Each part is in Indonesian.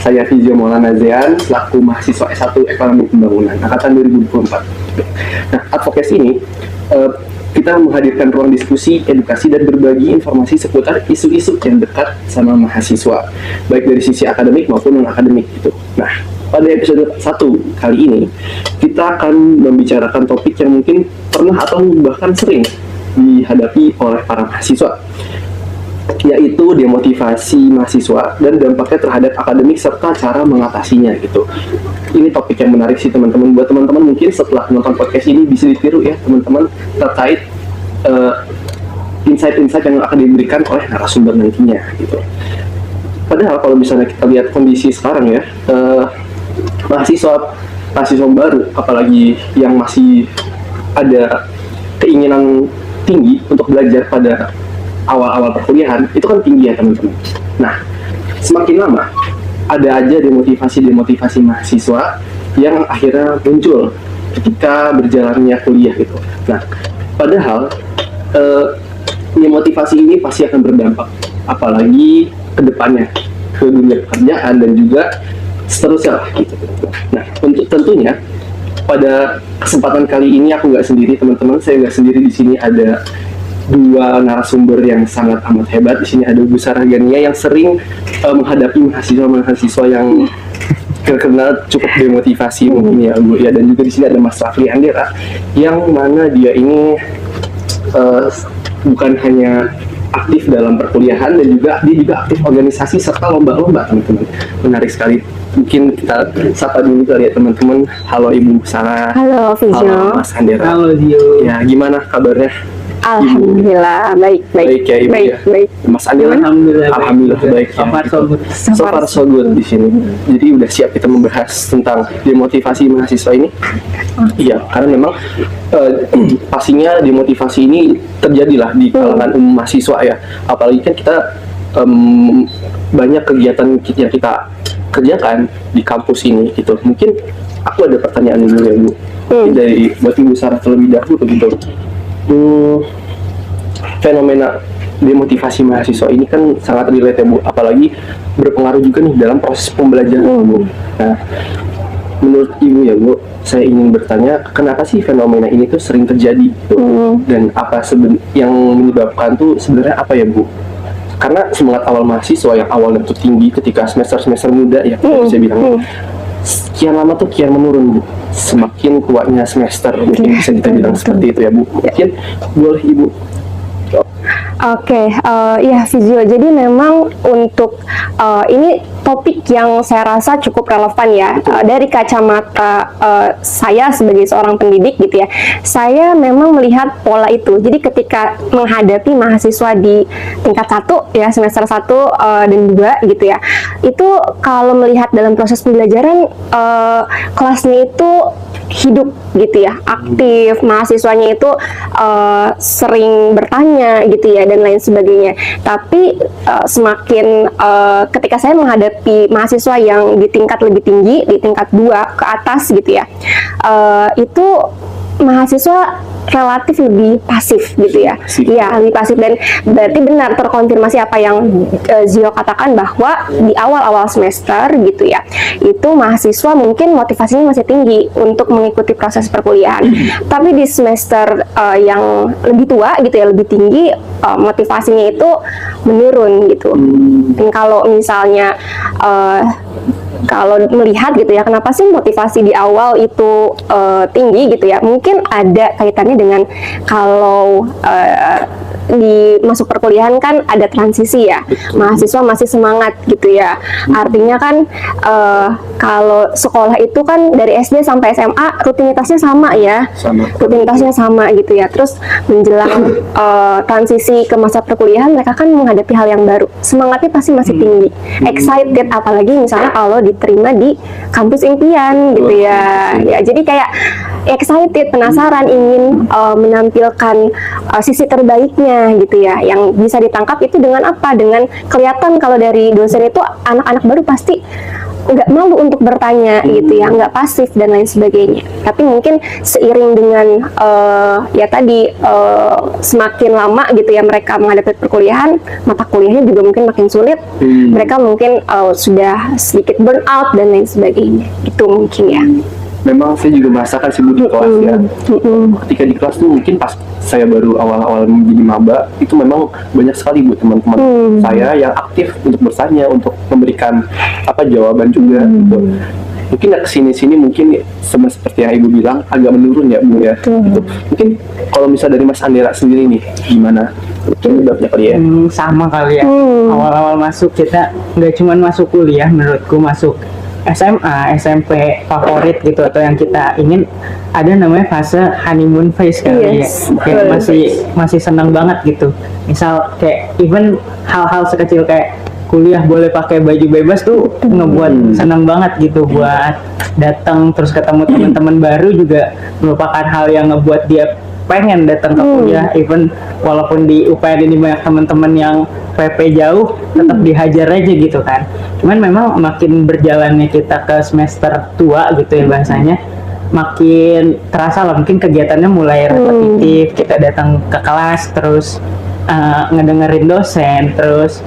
Saya Fizio Maulana Zean, selaku mahasiswa S1 Ekonomi Pembangunan angkatan 2024. Nah, advokasi ini kita menghadirkan ruang diskusi, edukasi, dan berbagi informasi seputar isu-isu yang dekat sama mahasiswa, baik dari sisi akademik maupun non-akademik gitu. Nah, pada episode 1 kali ini, kita akan membicarakan topik yang mungkin pernah atau bahkan sering dihadapi oleh para mahasiswa, yaitu demotivasi mahasiswa dan dampaknya terhadap akademik serta cara mengatasinya gitu. Ini topik yang menarik sih teman-teman. Buat teman-teman mungkin setelah menonton podcast ini bisa ditiru ya teman-teman terkait insight-insight yang akan diberikan oleh narasumber nantinya gitu. Padahal kalau misalnya kita lihat kondisi sekarang ya, mahasiswa baru, apalagi yang masih ada keinginan tinggi untuk belajar pada awal-awal perkuliahan, itu kan tinggi ya teman-teman. Nah, semakin lama ada aja demotivasi mahasiswa yang akhirnya muncul ketika berjalannya kuliah gitu. Nah, padahal demotivasi ini pasti akan berdampak, apalagi ke depannya ke dunia pekerjaan dan juga seterusnya gitu. Nah, untuk tentunya pada kesempatan kali ini aku nggak sendiri teman-teman, saya nggak sendiri. Di sini ada dua narasumber yang sangat amat hebat. Di sini ada Bu Sarah Gania yang sering menghadapi mahasiswa yang terkenal cukup demotivasi mungkin ya Bu ya, dan juga di sini ada Mas Rafli Andera yang mana dia ini bukan hanya aktif dalam perkuliahan dan juga dia juga aktif organisasi serta lomba-lomba teman-teman. Menarik sekali. Mungkin kita sapa dulu kali ya teman-teman. Halo Ibu Sarah. Halo Vizio. Halo Mas Andera. Halo Zio. Ya, gimana kabarnya? Alhamdulillah, baik. Baik ya Ibu ya. Baik. Mas Andera. Alhamdulillah baik ya. So far so good di sini. Jadi udah siap kita membahas tentang demotivasi mahasiswa ini. Iya, karena memang pastinya demotivasi ini terjadilah di kalangan mahasiswa ya. Apalagi kan kita banyak kegiatan yang kita kerjakan di kampus ini gitu. Mungkin aku ada pertanyaan dulu ya Bu. Dari buat Ibu Sarah terlebih dahulu gitu. Fenomena demotivasi mahasiswa ini kan sangat relate ya Bu, apalagi berpengaruh juga nih dalam proses pembelajaran Bu. Nah, menurut Ibu ya Bu, saya ingin bertanya, kenapa sih fenomena ini tuh sering terjadi gitu? Dan apa yang menyebabkan tuh sebenarnya apa ya Bu? Karena semangat awal mahasiswa yang awalnya tuh tinggi ketika semester muda ya, bisa bilang kian lama tuh kian menurun Bu. Semakin kuatnya semester mungkin bisa kita bilang seperti itu ya Bu. Mungkin boleh Ibu. Oke, ya Vizio. Jadi memang untuk ini topik yang saya rasa cukup relevan ya. Dari kacamata saya sebagai seorang pendidik gitu ya. Saya memang melihat pola itu. Jadi ketika menghadapi mahasiswa di tingkat 1 ya, semester 1 dan 2 gitu ya. Itu kalau melihat dalam proses pembelajaran kelasnya itu hidup gitu ya, aktif, mahasiswanya itu sering bertanya gitu ya dan lain sebagainya. Tapi semakin ketika saya menghadapi mahasiswa yang di tingkat lebih tinggi, di tingkat 2 ke atas gitu ya, itu mahasiswa relatif lebih pasif gitu ya. Iya, lebih pasif, dan berarti benar terkonfirmasi apa yang Zio katakan bahwa di awal-awal semester gitu ya, itu mahasiswa mungkin motivasinya masih tinggi untuk mengikuti proses perkuliahan. Tapi di semester yang lebih tua gitu ya, lebih tinggi, motivasinya itu menurun gitu. Dan kalau misalnya kalau melihat gitu ya, kenapa sih motivasi di awal itu tinggi gitu ya, mungkin ada kaitannya dengan kalau di masuk perkuliahan kan ada transisi ya. Mahasiswa masih semangat gitu ya. Artinya kan kalau sekolah itu kan dari SD sampai SMA rutinitasnya sama ya. Rutinitasnya sama gitu ya. Terus menjelang transisi ke masa perkuliahan, mereka kan menghadapi hal yang baru. Semangatnya pasti masih tinggi. Excited, apalagi misalnya kalau diterima di kampus impian gitu ya. Ya, jadi kayak excited, penasaran, ingin menampilkan sisi terbaiknya gitu ya. Yang bisa ditangkap itu dengan apa? Dengan kelihatan kalau dari dosen itu anak-anak baru pasti nggak malu untuk bertanya gitu ya, nggak pasif dan lain sebagainya. Tapi mungkin seiring dengan ya tadi semakin lama gitu ya mereka menghadapi perkuliahan, mata kuliahnya juga mungkin makin sulit. Mereka mungkin sudah sedikit burn out dan lain sebagainya. Itu mungkin ya. Memang saya juga merasakan sih Bu di kelas ya. Ketika di kelas tuh mungkin pas saya baru awal-awal menjadi maba, itu memang banyak sekali Bu teman-teman saya yang aktif untuk bertanya, untuk memberikan apa jawaban juga gitu. Mungkin ya kesini-sini mungkin sama seperti yang Ibu bilang agak menurun ya Bu ya. Gitu. Mungkin kalau misalnya dari Mas Andera sendiri nih gimana? Mungkin udah punya kali ya? Sama kali ya. Awal-awal masuk kita nggak cuma masuk kuliah, menurutku masuk SMA, SMP favorit gitu atau yang kita ingin, ada namanya fase honeymoon phase kali Yes, ya. Kayak masih senang banget gitu. Misal kayak even hal-hal sekecil kayak kuliah boleh pakai baju bebas tuh ngebuat senang banget gitu buat datang terus ketemu teman-teman baru, juga merupakan hal yang ngebuat dia pengen datang ke kuliah. Even walaupun di UPN ini banyak teman-teman yang PP jauh, tetap dihajar aja gitu kan. Cuman memang makin berjalannya kita ke semester tua gitu ya bahasanya, makin terasa lah, mungkin kegiatannya mulai repetitif. Kita datang ke kelas terus ngedengerin dosen, terus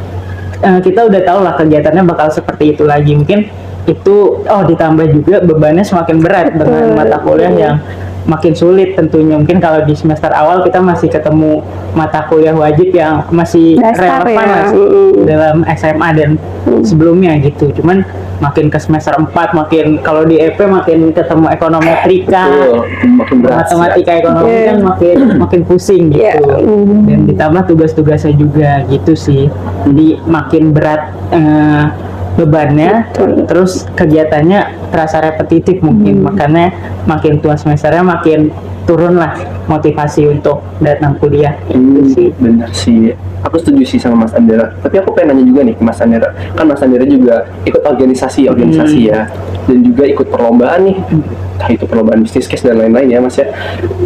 kita udah tahu lah kegiatannya bakal seperti itu lagi. Mungkin itu ditambah juga bebannya semakin berat dengan mata kuliah yang makin sulit tentunya. Mungkin kalau di semester awal kita masih ketemu mata kuliah wajib yang masih Dasar relevan ya. lah dalam SMA dan sebelumnya gitu. Cuman makin ke semester 4 makin, kalau di EP makin ketemu ekonometrika, Makin berat. matematika ekonomi kan makin pusing gitu. Dan ditambah tugas-tugasnya juga gitu sih. Jadi makin berat bebannya, terus kegiatannya terasa repetitif mungkin. Makanya makin tua semesternya makin turun lah motivasi untuk datang kuliah. Gitu sih. Bener sih, aku setuju sih sama Mas Andera. Tapi aku pengen nanya juga nih ke Mas Andera, kan Mas Andera juga ikut organisasi ya, dan juga ikut perlombaan nih, entah itu perlombaan bisnis case dan lain-lain ya Mas ya.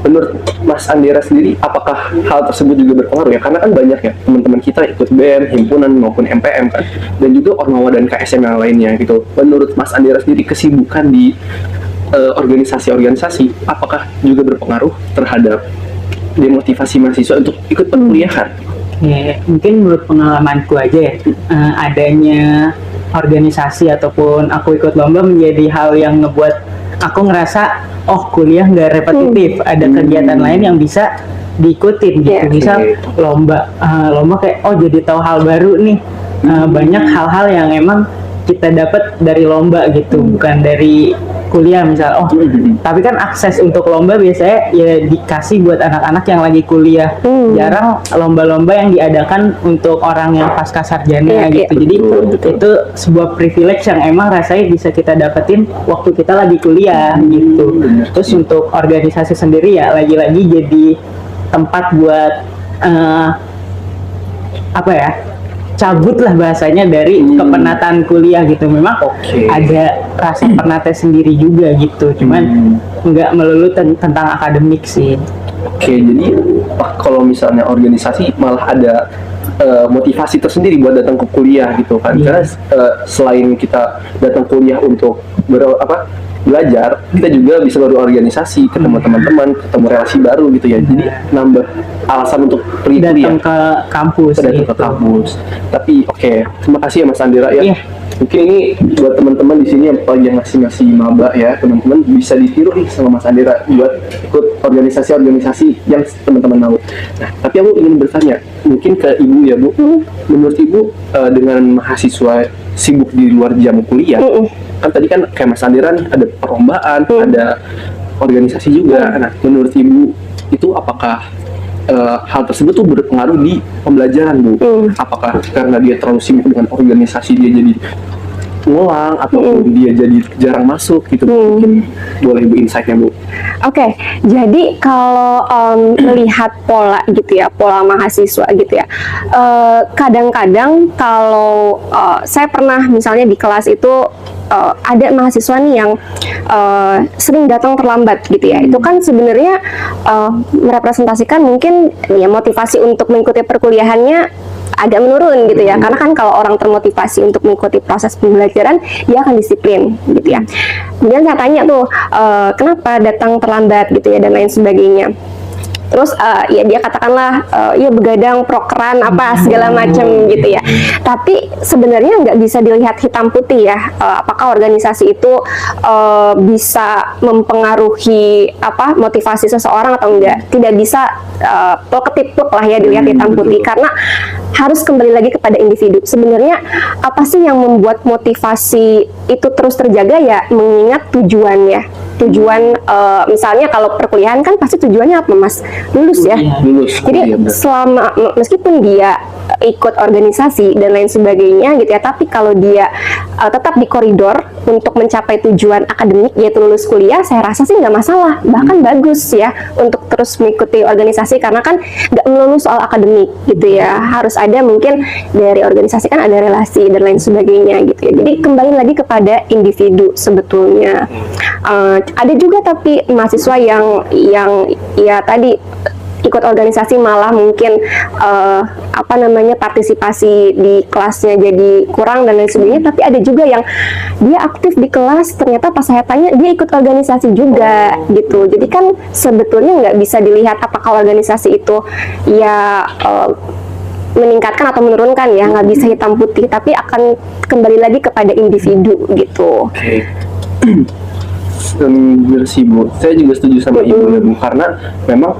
Menurut Mas Andera sendiri, apakah hal tersebut juga berpengaruh ya? Karena kan banyak ya teman-teman kita ikut BEM, himpunan maupun MPM kan, dan juga Ormawa dan KSM yang lainnya gitu. Menurut Mas Andera sendiri, kesibukan di organisasi-organisasi apakah juga berpengaruh terhadap demotivasi mahasiswa untuk ikut perkuliahan? Ya, mungkin menurut pengalamanku aja ya, adanya organisasi ataupun aku ikut lomba menjadi hal yang ngebuat aku ngerasa kuliah nggak repetitif, ada kegiatan lain yang bisa diikutin gitu. Misal lomba kayak jadi tahu hal baru nih. Banyak hal-hal yang emang kita dapat dari lomba gitu, bukan dari kuliah misal. Tapi kan akses untuk lomba biasanya ya dikasih buat anak-anak yang lagi kuliah. Jarang lomba-lomba yang diadakan untuk orang yang pasca sarjana gitu. Jadi itu sebuah privilege yang emang rasanya bisa kita dapetin waktu kita lagi kuliah gitu. Terus untuk organisasi sendiri ya lagi-lagi jadi tempat buat cabut lah bahasanya dari kepenatan kuliah gitu. Memang ada rasa penatnya sendiri juga gitu, cuman nggak melulu tentang akademik sih. Jadi kalau misalnya organisasi malah ada motivasi tersendiri buat datang ke kuliah gitu kan. Karena selain kita datang kuliah untuk belajar, kita juga bisa berorganisasi, ketemu teman-teman, ketemu relasi baru gitu ya. Jadi nambah alasan untuk pergi kuliah, datang ke kampus ke kampus. Tapi terima kasih ya Mas Andera ya. Mungkin ini buat teman-teman di sini yang masih maba ya, teman-teman bisa ditiru nih sama Mas Andera buat ikut organisasi-organisasi yang teman-teman mau. Nah, tapi aku ingin bertanya mungkin ke Ibu ya Bu, menurut Ibu dengan mahasiswa sibuk di luar jam kuliah, kan tadi kan kayak Mas Andera nih ada perlombaan, ada organisasi juga. Nah, menurut Ibu itu apakah hal tersebut tuh berpengaruh di pembelajaran Bu? Apakah karena dia terlalu sibuk dengan organisasi dia jadi ngulang ataupun dia jadi jarang masuk gitu? Mungkin boleh Bu insight-nya Bu. Jadi kalau melihat pola gitu ya, pola mahasiswa gitu ya, kadang-kadang kalau saya pernah misalnya di kelas itu ada mahasiswa nih yang sering datang terlambat gitu ya. Itu kan sebenarnya merepresentasikan mungkin ya motivasi untuk mengikuti perkuliahannya agak menurun gitu ya, karena kan kalau orang termotivasi untuk mengikuti proses pembelajaran dia akan disiplin gitu ya. Kemudian saya tanya tuh kenapa datang terlambat gitu ya dan lain sebagainya. Terus ya dia katakanlah ya begadang, prokeran apa segala macam gitu ya. Tapi sebenarnya nggak bisa dilihat hitam putih ya. Apakah organisasi itu bisa mempengaruhi apa motivasi seseorang atau enggak? Tidak bisa plek-ketiplek lah ya dilihat hitam putih, karena harus kembali lagi kepada individu. Sebenarnya apa sih yang membuat motivasi itu terus terjaga ya? Mengingat tujuannya. Tujuan misalnya kalau perkuliahan kan pasti tujuannya apa Mas? Lulus ya. Lulus. Jadi selama meskipun dia ikut organisasi dan lain sebagainya gitu ya, tapi kalau dia tetap di koridor untuk mencapai tujuan akademik yaitu lulus kuliah, saya rasa sih nggak masalah, bahkan bagus ya untuk terus mengikuti organisasi, karena kan nggak melulu soal akademik gitu ya, harus ada mungkin dari organisasi kan ada relasi dan lain sebagainya gitu ya. Jadi kembali lagi kepada individu sebetulnya. Ada juga tapi mahasiswa yang ya tadi ikut organisasi malah mungkin apa namanya partisipasi di kelasnya jadi kurang dan lain sebagainya. Tapi ada juga yang dia aktif di kelas, ternyata pas saya tanya dia ikut organisasi juga gitu. Jadi kan sebetulnya nggak bisa dilihat apakah organisasi itu ya meningkatkan atau menurunkan ya, nggak bisa hitam putih, tapi akan kembali lagi kepada individu gitu. Oke. Benar sih Bu, saya juga setuju sama Ibu ya Bu, karena memang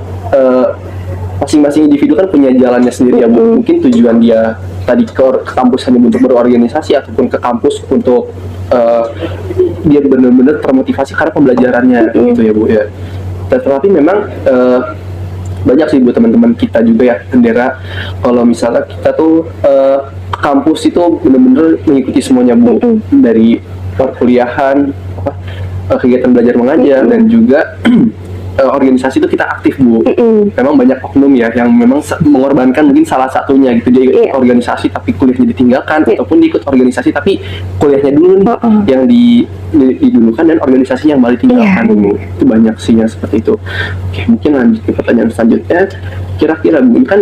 masing-masing individu kan punya jalannya sendiri ya Bu. Mungkin tujuan dia tadi ke kampus hanya untuk berorganisasi, ataupun ke kampus untuk dia benar-benar termotivasi karena pembelajarannya gitu ya Bu ya. Tetapi memang banyak sih Bu teman-teman kita juga ya bendera, kalau misalnya kita tuh kampus itu benar-benar mengikuti semuanya Bu, dari perkuliahan, kegiatan belajar mengajar, dan juga organisasi itu kita aktif Bu. Memang banyak oknum ya yang memang mengorbankan mungkin salah satunya gitu, dia ikut organisasi tapi kuliahnya ditinggalkan, ataupun dia ikut organisasi tapi kuliahnya dulu nih yang didulukan dan organisasinya yang malah ditinggalkan Bu. Itu banyak sih yang seperti itu. Oke, mungkin lanjut ke pertanyaan selanjutnya. Kira-kira Bu, kan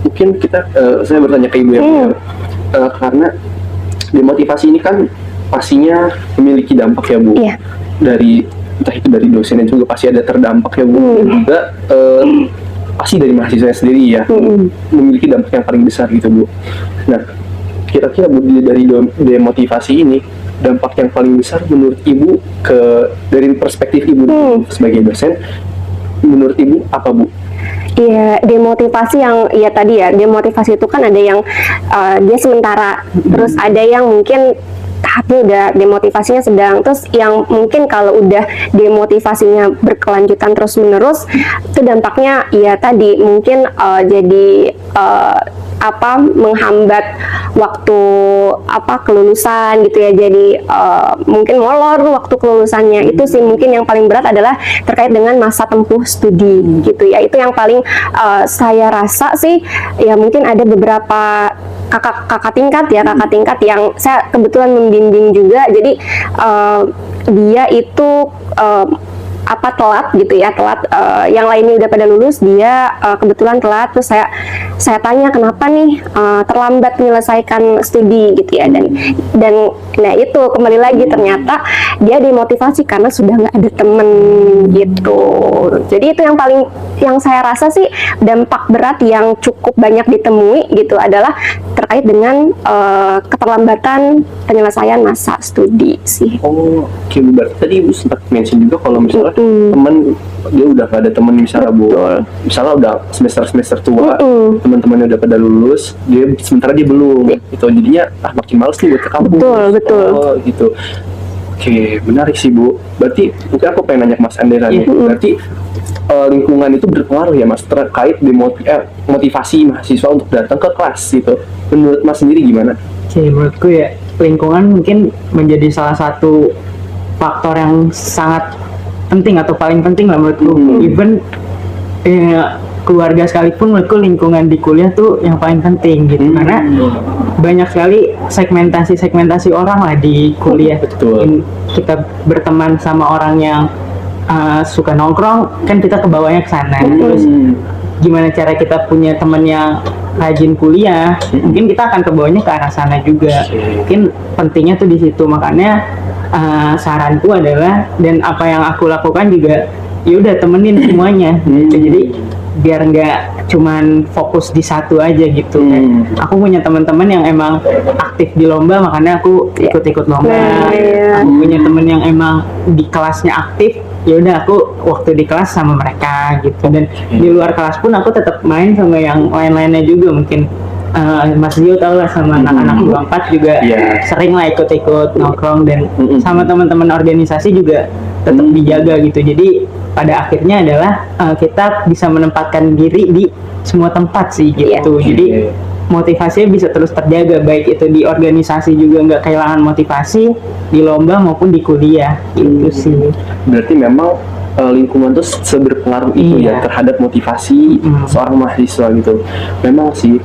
mungkin kita saya bertanya ke Ibu ya Bu, karena demotivasi ini kan pastinya memiliki dampak ya Bu, dari entah itu dari dosennya juga pasti ada terdampak ya Bu, dan juga pasti dari mahasiswa sendiri ya, memiliki dampak yang paling besar gitu Bu. Nah, kira-kira Bu, dari demotivasi ini, dampak yang paling besar menurut Ibu dari perspektif Ibu sebagai dosen, menurut Ibu apa Bu? Iya, demotivasi yang ya tadi ya, demotivasi itu kan ada yang dia sementara, terus ada yang mungkin tahapnya udah demotivasinya sedang, terus yang mungkin kalau udah demotivasinya berkelanjutan terus menerus, itu dampaknya ya tadi mungkin jadi menghambat waktu kelulusan gitu ya, jadi mungkin molor waktu kelulusannya. Itu sih mungkin yang paling berat adalah terkait dengan masa tempuh studi gitu ya. Itu yang paling saya rasa sih ya, mungkin ada beberapa kakak tingkat yang saya kebetulan membimbing juga, jadi dia itu telat gitu ya, yang lainnya udah pada lulus, dia kebetulan telat. Terus saya tanya kenapa nih terlambat menyelesaikan studi gitu ya, dan nah itu kembali lagi ternyata dia dimotivasi karena sudah nggak ada temen gitu. Jadi itu yang saya rasa sih dampak berat yang cukup banyak ditemui gitu adalah terkait dengan keterlambatan penyelesaian masa studi sih. Oh, oke, berarti tadi Ibu sempat mention juga kalau misalnya teman dia udah gak ada teman misalnya Bu, misalnya udah semester tua, teman-temannya udah pada lulus, sementara dia belum, itu jadinya makin males nih buat ke kampus. Betul. Oh, gitu. Oke, menarik sih Bu. Berarti mungkin aku pengen nanya ke Mas Andera nih. Berarti lingkungan itu berpengaruh ya Mas terkait motivasi mahasiswa untuk datang ke kelas gitu. Menurut Mas sendiri gimana? Oke, menurutku ya lingkungan mungkin menjadi salah satu faktor yang sangat penting atau paling penting lah menurutku. Even keluarga sekalipun, menurutku lingkungan di kuliah tuh yang paling penting gitu, karena banyak sekali segmentasi orang lah di kuliah. Betul. Kita berteman sama orang yang suka nongkrong, kan kita kebawanya ke sana. Terus gimana cara kita punya teman yang rajin kuliah, mungkin kita akan kebawanya ke arah sana juga. Mungkin pentingnya tuh di situ. Makanya saranku adalah, dan apa yang aku lakukan juga, ya udah temenin semuanya gitu. Jadi biar nggak cuman fokus di satu aja gitu. Kayak aku punya teman-teman yang emang aktif di lomba, makanya aku ikut-ikut lomba. Aku punya temen yang emang di kelasnya aktif, ya udah aku waktu di kelas sama mereka gitu. Dan di luar kelas pun aku tetap main sama yang lain-lainnya juga. Mungkin Mas Dio tau lah, sama anak-anak 24 juga sering lah ikut-ikut nongkrong, dan sama teman-teman organisasi juga tetap dijaga gitu. Jadi pada akhirnya adalah kita bisa menempatkan diri di semua tempat sih gitu. Jadi motivasinya bisa terus terjaga, baik itu di organisasi juga nggak kehilangan motivasi, di lomba maupun di kuliah gitu sih. Berarti memang lingkungan tuh seberpengaruh itu ya terhadap motivasi seorang mahasiswa gitu. Memang sih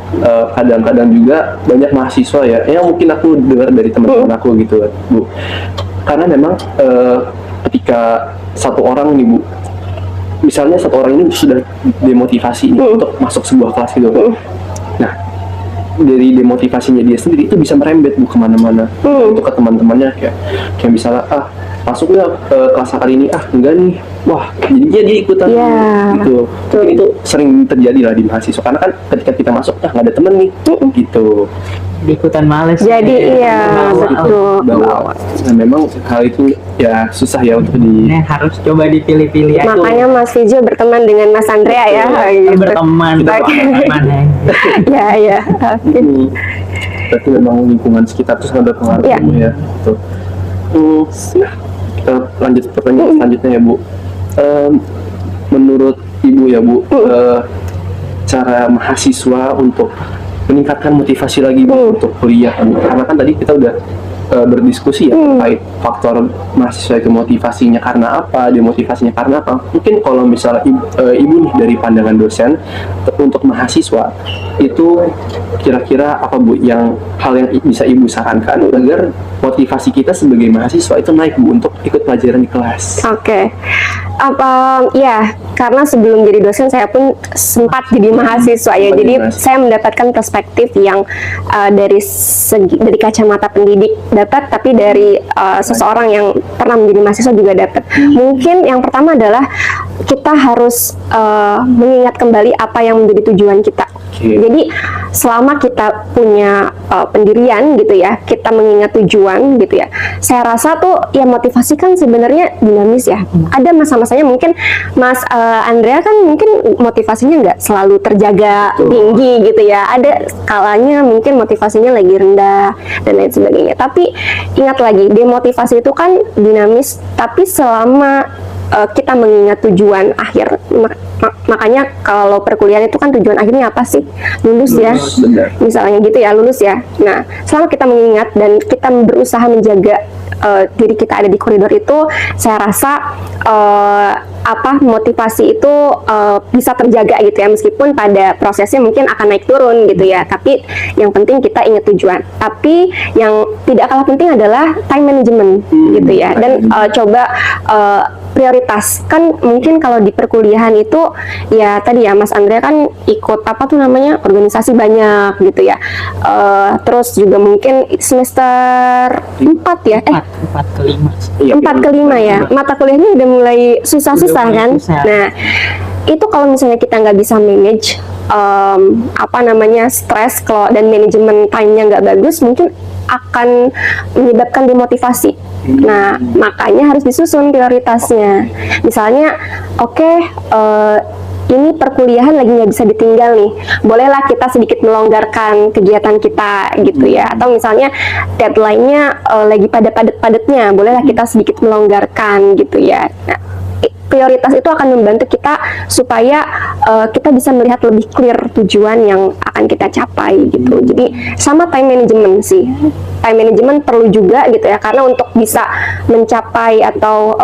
kadang-kadang juga banyak mahasiswa ya mungkin aku dengar dari teman-teman aku gitu Bu, karena memang ketika satu orang nih Bu, misalnya satu orang ini sudah demotivasi untuk masuk sebuah kelas gitu. Nah, dari demotivasinya dia sendiri itu bisa merembet Bu kemana-mana, untuk ke teman-temannya kayak misalnya masuk nggak kelas kali ini, enggak nih, wah jadinya dia ikutan gitu. Itu sering terjadi lah di mahasiswa, karena kan ketika kita masuk nggak ada temen nih gitu, ikutan males. Jadi betul. Nah, memang hal itu ya susah ya untuk harus coba dipilih-pilih aja. Makanya Mas Fijo berteman dengan Mas Andrea ya gitu. Berteman ya. Berarti memang lingkungan sekitar itu sangat berpengaruh ya gitu. Nah, kita lanjut pertanyaan selanjutnya ya Bu. Menurut Ibu ya Bu, cara mahasiswa untuk meningkatkan motivasi lagi Bu untuk kuliah, karena kan tadi kita udah berdiskusi ya terkait faktor mahasiswa itu motivasinya karena apa, demotivasinya karena apa. Mungkin kalau misalnya ibu nih dari pandangan dosen untuk mahasiswa itu kira-kira apa Bu hal yang bisa Ibu sarankan agar motivasi kita sebagai mahasiswa itu naik Bu untuk ikut pelajaran di kelas? Oke. Karena sebelum jadi dosen saya pun sempat jadi mahasiswa ya. Jadi saya mendapatkan perspektif yang dari kacamata pendidik dapat, tapi dari seseorang yang pernah menjadi mahasiswa juga dapat. Mungkin yang pertama adalah kita harus mengingat kembali apa yang menjadi tujuan kita. Jadi selama kita punya pendirian gitu ya, kita mengingat tujuan gitu ya, saya rasa tuh ya motivasi kan sebenarnya dinamis ya. Ada masa-masanya mungkin Mas Andrea kan mungkin motivasinya nggak selalu terjaga tinggi gitu ya. Ada skalanya mungkin motivasinya lagi rendah dan lain sebagainya. Tapi ingat lagi, demotivasi itu kan dinamis, tapi selama kita mengingat tujuan akhir, makanya kalau perkuliahan itu kan tujuan akhirnya apa sih? Lulus ya, misalnya gitu ya, lulus ya. Nah, selama kita mengingat dan kita berusaha menjaga diri kita ada di koridor itu, saya rasa motivasi itu bisa terjaga gitu ya, meskipun pada prosesnya mungkin akan naik turun gitu ya. Tapi yang penting kita ingat tujuan. Tapi yang tidak kalah penting adalah time management gitu ya. Dan coba prioritas. Kan mungkin kalau di perkuliahan itu ya tadi ya Mas Andrea kan ikut organisasi banyak gitu ya. Terus juga mungkin semester 4 ya. 4 ke 5. 4 ke 5 ya. Mata kuliahnya udah mulai susah-susah kan. Nah, itu kalau misalnya kita nggak bisa manage stres dan manajemen time-nya nggak bagus, mungkin akan menyebabkan demotivasi. Nah, makanya harus disusun prioritasnya. Misalnya, ini perkuliahan lagi nggak bisa ditinggal nih, bolehlah kita sedikit melonggarkan kegiatan kita gitu ya. Atau misalnya deadline-nya lagi padat-padatnya, bolehlah kita sedikit melonggarkan gitu ya. Nah, prioritas itu akan membantu kita supaya kita bisa melihat lebih clear tujuan yang akan kita capai gitu. Jadi sama time management sih. Time management perlu juga gitu ya, karena untuk bisa mencapai atau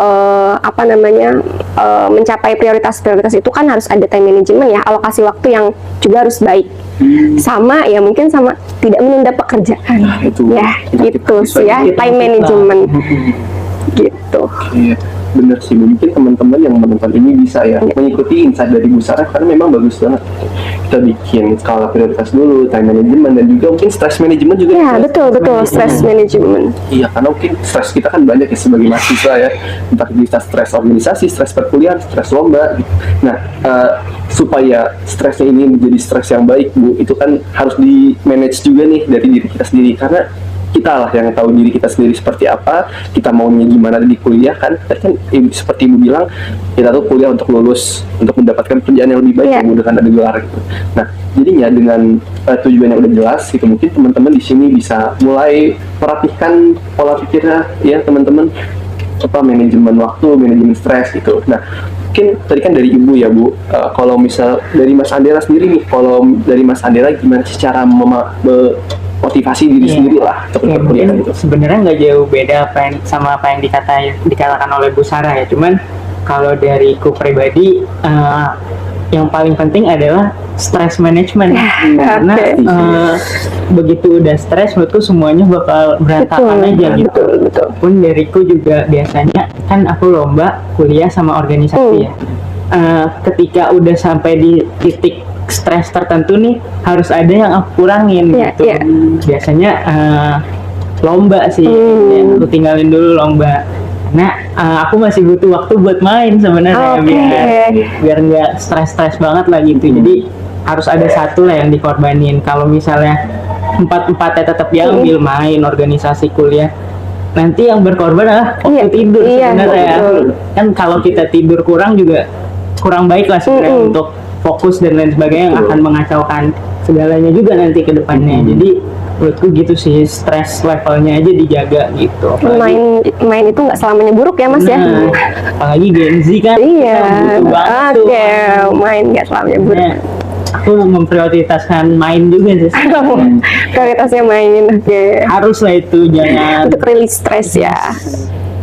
mencapai prioritas-prioritas itu kan harus ada time management ya, alokasi waktu yang juga harus baik. Sama ya, mungkin sama tidak menunda pekerjaan. Nah, itu ya gitu sih ya, time management gitu. bener sih Bu. Mungkin teman-teman yang menonton ini bisa ya mengikuti insight dari Bu Sarah karena memang bagus banget. Kita bikin skala prioritas dulu, time management, dan juga mungkin stress management juga. Ya, betul, stress management. Iya, karena mungkin stres kita kan banyak ya sebagai mahasiswa ya. Entah kita stres organisasi, stres perkuliahan, stres lomba gitu. Nah, supaya stresnya ini menjadi stres yang baik Bu, itu kan harus di manage juga nih dari diri kita sendiri, karena kita lah yang tahu diri kita sendiri seperti apa, kita maunya gimana di kuliah kan. Tadi kan seperti Ibu bilang, kita tuh kuliah untuk lulus, untuk mendapatkan kerjaan yang lebih baik Yeah. yang udah kan ada gelar gitu. Nah, jadinya dengan tujuan yang udah jelas gitu, mungkin teman-teman di sini bisa mulai perhatikan pola pikirnya ya teman-teman, apa manajemen waktu, manajemen stres gitu. Nah, mungkin tadi kan dari Ibu ya Bu, kalau misal dari Mas Andera sendiri nih, kalau dari Mas Andera gimana sih cara motivasi diri Iya. sendiri lah untuk Ya, perkuliahan mungkin gitu? sebenarnya nggak jauh beda sama apa yang dikatakan oleh Bu Sarah ya. Cuman kalau dariku pribadi, yang paling penting adalah stress management. Karena begitu udah stres, menurutku semuanya bakal berantakan aja gitu. Betul. Pun dariku juga biasanya kan aku lomba, kuliah sama organisasi ya. Ketika udah sampai di titik stres tertentu nih, harus ada yang aku kurangin Iya, gitu. iya. Biasanya lomba sih, ya, aku tinggalin dulu lomba. Nah, aku masih butuh waktu buat main sebenarnya, Oke. biar nggak stres banget lah gitu. Jadi harus ada satu lah yang dikorbanin. Kalau misalnya empat-empatnya tetap diambil, main, organisasi, kuliah, nanti yang berkorban adalah waktu Iya, tidur iya, sebenarnya. betul. Kan kalau kita tidur kurang juga kurang baik lah sebenarnya untuk fokus dan lain sebagainya, yang Betul. akan mengacaukan segalanya juga nanti ke depannya. Jadi menurutku gitu sih, stress levelnya aja dijaga gitu. Main itu nggak selamanya buruk ya Mas ya. Nah, apalagi Gen Z kan, Iya. kita butuh banget tuh. Oke, main nggak selamanya buruk. Nah, aku memprioritaskan main juga sih. Prioritasnya main. Oke. Harus lah itu, jangan Untuk rilis stres ya.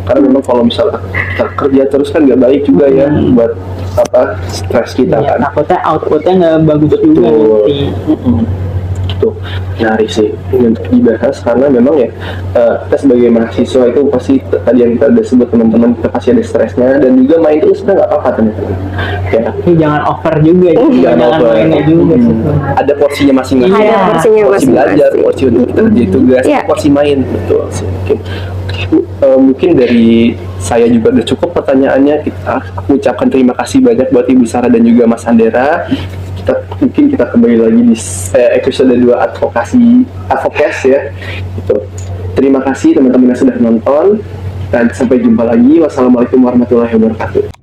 Karena memang kalau misalnya kita kerja terus kan nggak baik juga ya buat apa stres kita ya, kan. takutnya outputnya nggak bagus juga nanti. Gitu. Menarik sih ini untuk dibahas karena memang ya kita sebagai mahasiswa itu pasti tadi yang kita udah sebut teman-teman, kita pasti ada stresnya, dan juga main itu sebenarnya nggak apa-apa teman-teman ya. Tapi jangan over juga, jangan over. mainnya juga sih. Ada porsinya masing-masing. Ada porsinya porsi belajar, masing-masing. porsi untuk kita kerja tugas, Iya. porsi main, betul sih. Oke. Bu, mungkin dari saya juga udah cukup pertanyaannya. Aku ucapkan terima kasih banyak buat Ibu Sarah dan juga Mas Andera. Kita kembali lagi di episode 2 advokasi ya. Gitu. Terima kasih teman-teman yang sudah nonton, dan sampai jumpa lagi. Wassalamualaikum warahmatullahi wabarakatuh.